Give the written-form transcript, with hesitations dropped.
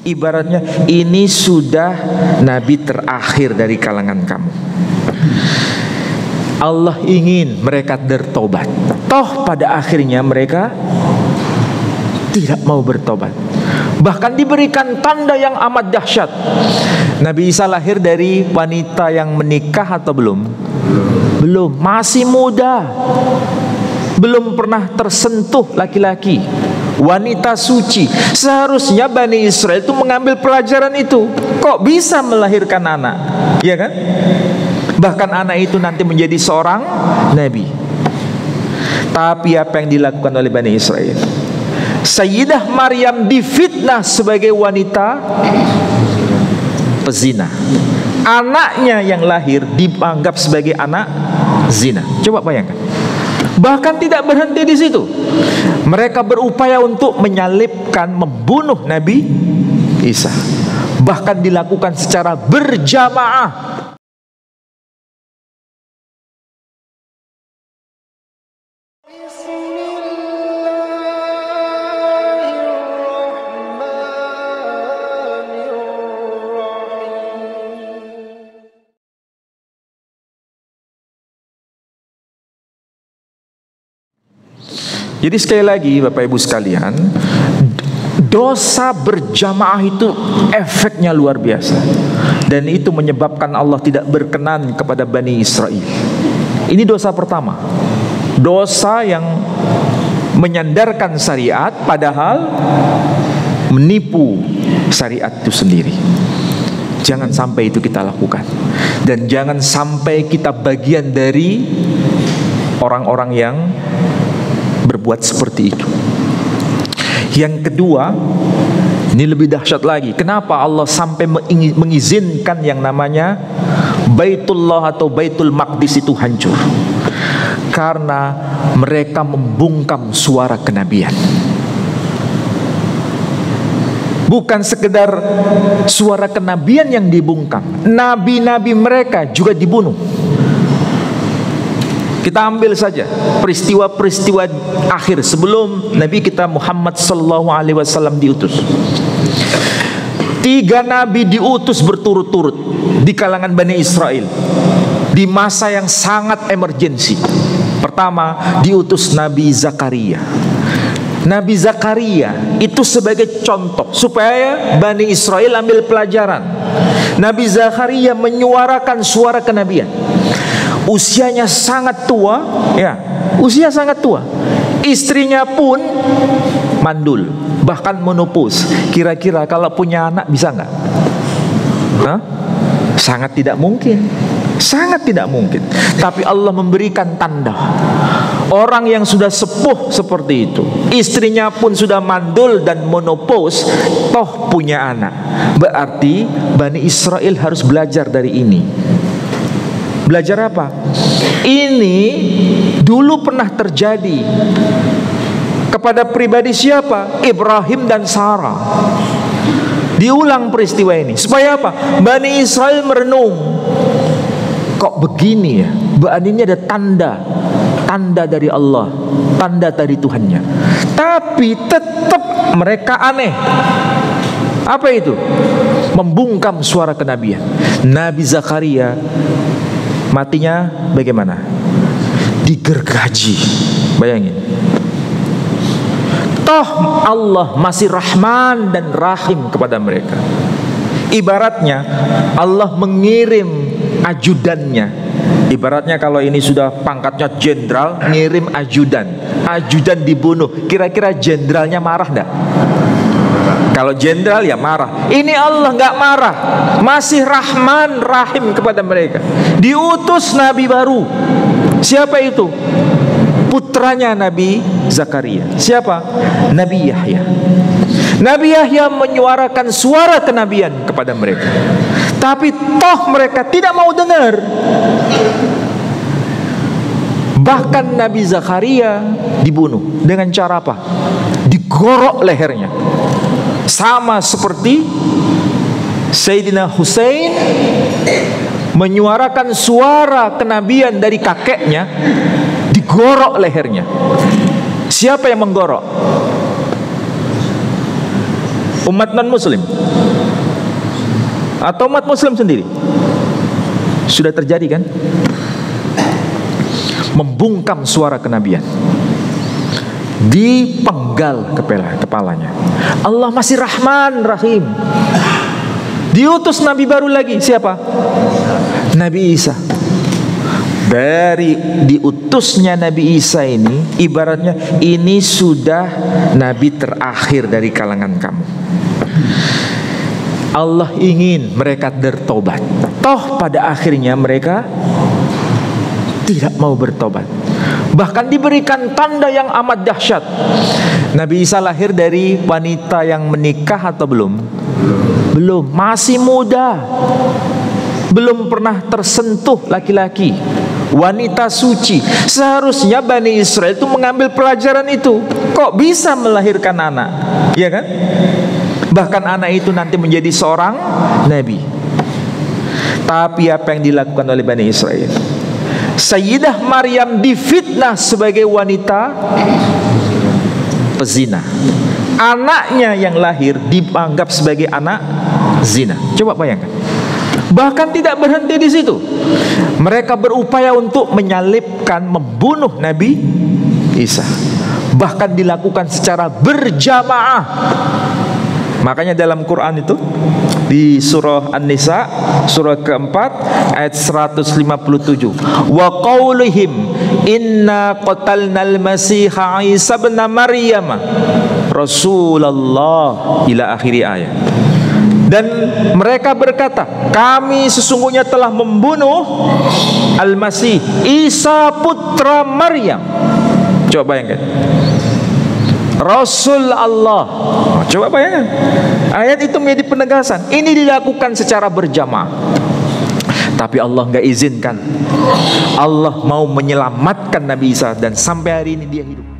Ibaratnya ini sudah nabi terakhir dari kalangan kamu. Allah ingin mereka bertobat. Toh pada akhirnya mereka tidak mau bertobat. Bahkan diberikan tanda yang amat dahsyat. Nabi Isa lahir dari wanita yang menikah atau belum? Belum, masih muda. Belum pernah tersentuh laki-laki. Wanita suci. Seharusnya Bani Israel itu mengambil pelajaran itu. Kok bisa melahirkan anak? Ya kan? Bahkan anak itu nanti menjadi seorang nabi. Tapi apa yang dilakukan oleh Bani Israel? Sayyidah Maryam difitnah sebagai wanita pezina. Anaknya yang lahir dianggap sebagai anak zina. Coba bayangkan. Bahkan tidak berhenti di situ. Mereka berupaya untuk menyalibkan, membunuh Nabi Isa. Bahkan dilakukan secara berjamaah. Jadi sekali lagi Bapak Ibu sekalian, dosa berjamaah itu efeknya luar biasa. Dan itu menyebabkan Allah tidak berkenan kepada Bani Israel. Ini dosa pertama. Dosa yang menyandarkan syariat padahal menipu syariat itu sendiri. Jangan sampai itu kita lakukan. Dan jangan sampai kita bagian dari orang-orang yang berbuat seperti itu. Yang kedua, ini lebih dahsyat lagi. Kenapa Allah sampai mengizinkan yang namanya Baitullah atau Baitul Maqdis itu hancur? Karena mereka membungkam suara kenabian. Bukan sekedar suara kenabian yang dibungkam, nabi-nabi mereka juga dibunuh. Kita ambil saja peristiwa-peristiwa akhir sebelum Nabi kita Muhammad SAW diutus. 3 nabi diutus berturut-turut di kalangan Bani Israel di masa yang sangat emergensi. Pertama diutus Nabi Zakaria. Nabi Zakaria itu sebagai contoh supaya Bani Israel ambil pelajaran. Nabi Zakaria menyuarakan suara kenabian. Usianya sangat tua, ya, usia sangat tua. Istrinya pun mandul, bahkan menopause. Kira-kira kalau punya anak bisa nggak? Hah? Sangat tidak mungkin. Sangat tidak mungkin. Tapi Allah memberikan tanda. Orang yang sudah sepuh seperti itu, istrinya pun sudah mandul dan menopause, toh punya anak. Berarti Bani Israel harus belajar dari ini. Belajar apa? Ini dulu pernah terjadi kepada pribadi siapa? Ibrahim dan Sarah. Diulang peristiwa ini. Supaya apa? Bani Israel merenung. Kok begini ya? Berarti ini ada tanda dari Allah, tanda dari Tuhannya. Tapi tetap mereka aneh. Apa itu? Membungkam suara kenabian. Nabi Zakaria matinya bagaimana? Digergaji. Bayangin. Toh Allah masih Rahman dan Rahim kepada mereka. Ibaratnya Allah mengirim ajudannya. Ibaratnya kalau ini sudah pangkatnya jenderal, ngirim ajudan. Ajudan dibunuh. Kira-kira jenderalnya marah enggak? Kalau jenderal ya marah. Ini Allah nggak marah, masih Rahman Rahim kepada mereka. Diutus nabi baru. Siapa itu? Putranya Nabi Zakaria. Siapa? Nabi Yahya. Nabi Yahya menyuarakan suara kenabian kepada mereka. Tapi toh mereka tidak mau dengar. Bahkan Nabi Zakaria dibunuh dengan cara apa? Digorok lehernya. Sama seperti Sayyidina Husain menyuarakan suara kenabian dari kakeknya, digorok lehernya. Siapa yang menggorok? Umat non-muslim atau umat muslim sendiri? Sudah terjadi kan? Membungkam suara kenabian, dipenggal kepalanya. Allah masih Rahman Rahim. Diutus nabi baru lagi, siapa? Nabi Isa. Dari diutusnya Nabi Isa ini, ibaratnya ini sudah nabi terakhir dari kalangan kamu. Allah ingin mereka bertobat. Toh pada akhirnya mereka tidak mau bertobat. Bahkan diberikan tanda yang amat dahsyat. Nabi Isa lahir dari wanita yang menikah atau belum? Belum, masih muda, belum pernah tersentuh laki-laki, wanita suci. Seharusnya Bani Israel itu mengambil pelajaran itu. Kok bisa melahirkan anak? Ya kan? Bahkan anak itu nanti menjadi seorang nabi. Tapi apa yang dilakukan oleh Bani Israel? Sayyidah Maryam difitnah sebagai wanita pezina. Anaknya yang lahir dianggap sebagai anak zina. Coba bayangkan. Bahkan tidak berhenti di situ. Mereka berupaya untuk menyalibkan, membunuh Nabi Isa. Bahkan dilakukan secara berjamaah. Makanya dalam Quran itu di surah An-Nisa surah keempat ayat 157, wa qaulihim inna qatalnal masiha Isa ibn Maryam Rasulullah ila akhiri ayat. Dan mereka berkata, kami sesungguhnya telah membunuh Al-Masih Isa putra Maryam. Coba bayangkan, Rasul Allah. Coba bayangkan, ayat itu menjadi penegasan. Ini dilakukan secara berjamaah. Tapi Allah nggak izinkan. Allah mau menyelamatkan Nabi Isa, dan sampai hari ini dia hidup.